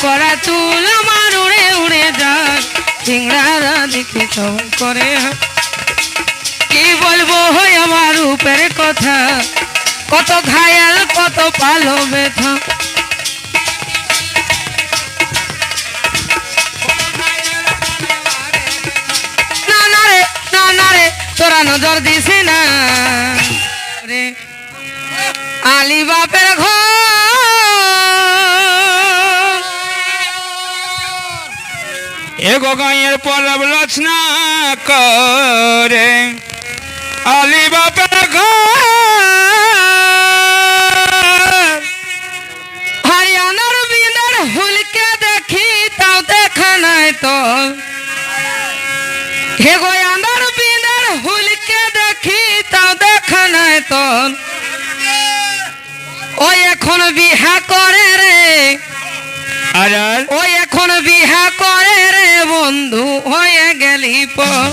করা চুল আমার উড়ে উড়ে যায় সিংড়ারা দেখে সবাই করে কি বলবো হয় আমার রূপের কথা কত ঘায়াল কত পালো ব্যথা না রে তোরা নজর দিস না রে আলী বাপের ঘর এগো গাঁয়ের পরব লচনা করে আলী বাপের ঘর হরিয়ানার বিনার হুলকে দেখি তাও দেখা নাই তো হে গোয়ানার বিনার হুলকে দেখি তাও দেখা নাই তো ওই এখন বিহা করে রে ওই এখন বিহা করে রে বন্ধু হয়ে গেলি পর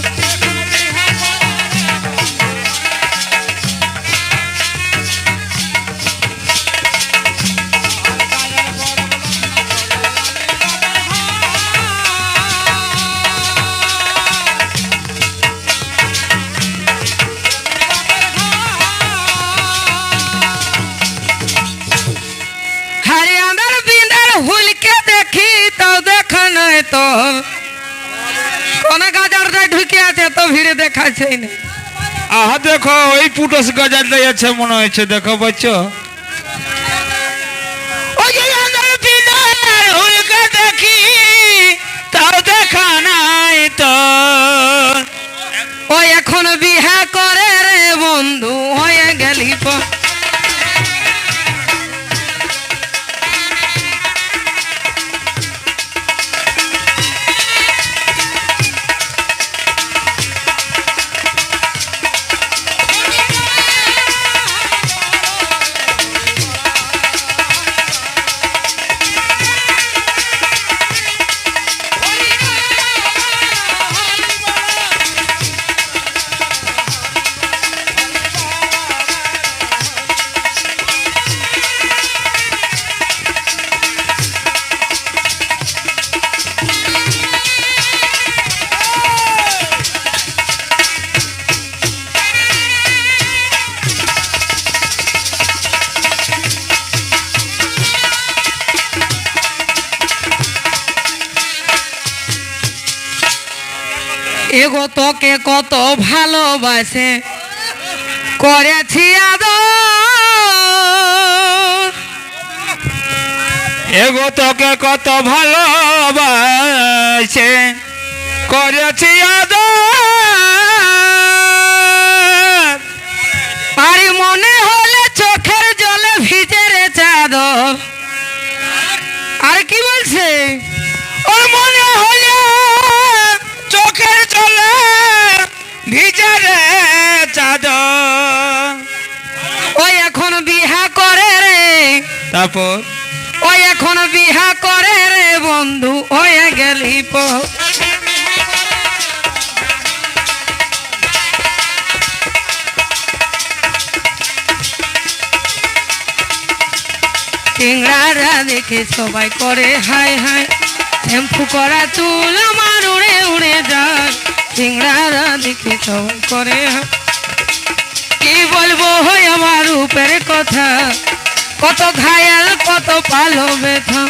হুলকে দেখি তো দেখা নাই তো কোন গাজারটা ঢুকে আছে তো ভিড়ে দেখাচ্ছে না আহা দেখো ওই পুটস গাজার আছে মনে হচ্ছে দেখো বাচ্চা হুলকে দেখি তাও দেখা নাই তো ওই এখন বিহা করে রে বন্ধু হয়ে গেলি পর এগো তোকে কত ভালোবাসে করেছি আদর এগো তোকে কত ভালোবাসে করেছি আদর আরে মনে হলে চোখের জলে ভিজে রে চাদর আর কি বলছে ওর মনে হলে চোখের জলে ভিজে রে চাদর ওই এখন বিহা করে রে তারপর ওই এখন বিহা করে রে বন্ধু হয়ে গেলি পর সিংড়ারা দেখে সবাই করে হায় হায় শ্যাম্পু করা চুল আমার উড়ে উড়ে যায় সিংড়ারা দেখে সবাই করে হায় কি বলবো হয় আমার রূপের কথা কত ঘায়াল কত পালো ব্যথা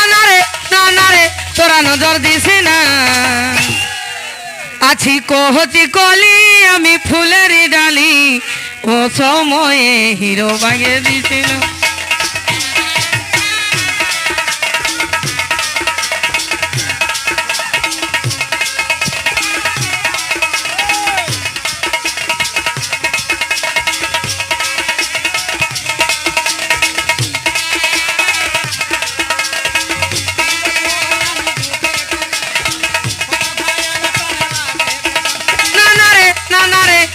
না রে তোরা নজর দিস না আছি কহতি কলি আমি ফুলের ডালি ও সময়ে হিরো বাগে দিছিল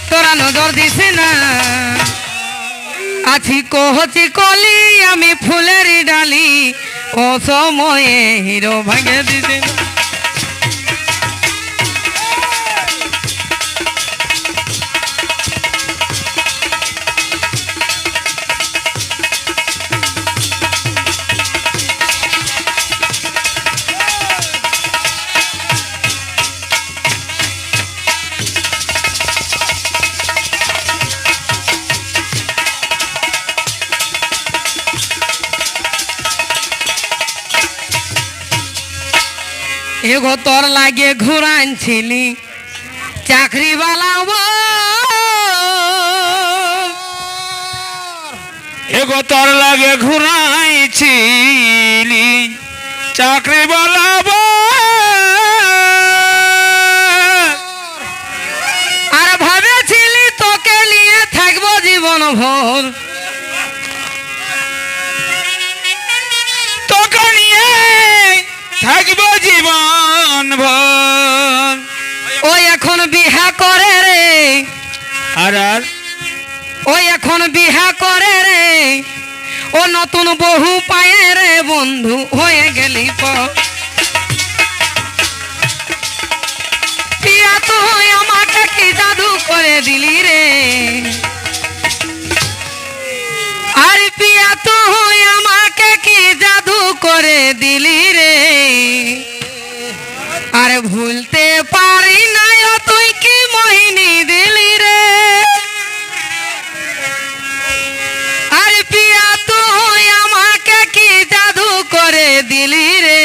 তোরা নজর দিস না আছি কহতি কলি আমি ফুলের ডালি ও সময়ে হিরো ভাগে দিছে এগো তোর লাগে ঘুরানছিলি চাকরিওয়ালা এগো তোর লাগে ঘুরাইছিলি চাকরি বলাবো আর ভাবেছিলি তোকে নিয়ে থাকবো জীবন ভর তোকে নিয়ে থাকবো জীবন ভর ও এখন বিহা করে রে আর আর ও এখন বিহা করে রে ও নতুন বহু পায়ে রে বন্ধু হয়ে গেলি পিয়া তুই আমাকে কি জাদু করে দিলি রে আর পিয়া তুই আমাকে কি জাদু করে দিলি রে আর ভুলতে পারি না তুই কি মোহিনী দিলি রে আর পিয়া তুই আমাকে কি জাদু করে দিলি রে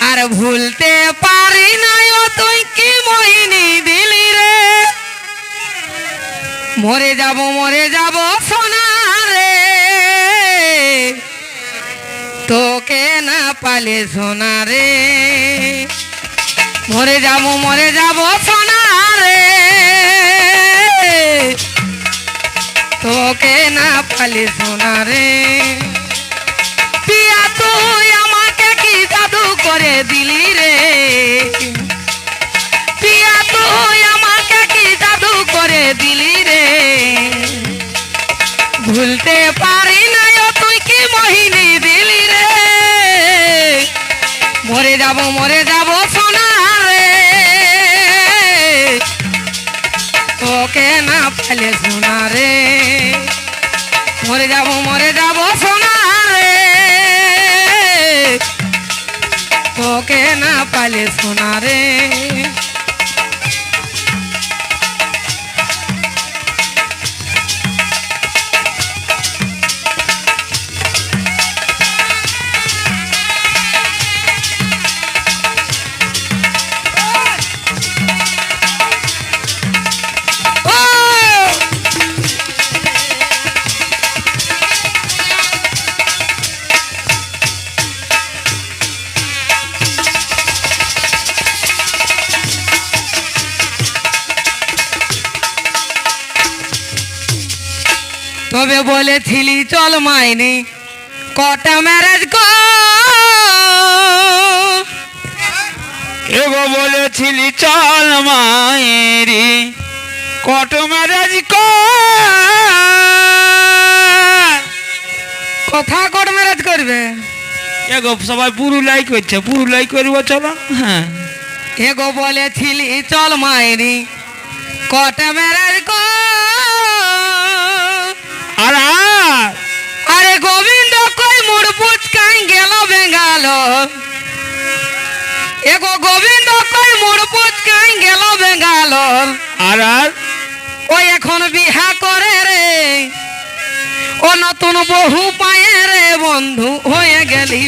আর ভুলতে পারি না তুই কি মোহিনী দিলি রে মরে যাব সোনা রে তোকে না পালে সোনা রে মরে যাব সোনা রে তোকে না পালে সোনা রে পিয়া তুই আমাকে কি জাদু করে দিলি রে পিয়া তুই আমাকে কি জাদু করে দিলি রে ভুলতে পারি না তুই কি মোহিনী দিলি রে মরে যাব সোনা রে তোকে না পালে সোনা রে মরে যাব সোনা রে তোকে না পালে সোনা রে তবে বলেছিলি চল মাইনি কটা ম্যারেজ এগো বলেছিলি চল মায়েরি কত ম্যারেজ কথা কট ম্যারেজ করবে এগো সবাই পুরুলাই করছে পুরুলাই করবো চলো হ্যাঁ এগো বলেছিলি চল মাইনি কটা ম্যারেজ আর আরে গোবিন্দ কই মুড় পুচকাই গেল বেঙ্গালোর এগো গোবিন্দ কই মুড় পুচকাই গেল বেঙ্গালোর আর ও এখন বিহা করে রে ও নতুন বহু পায়ে রে বন্ধু হয়ে গেলি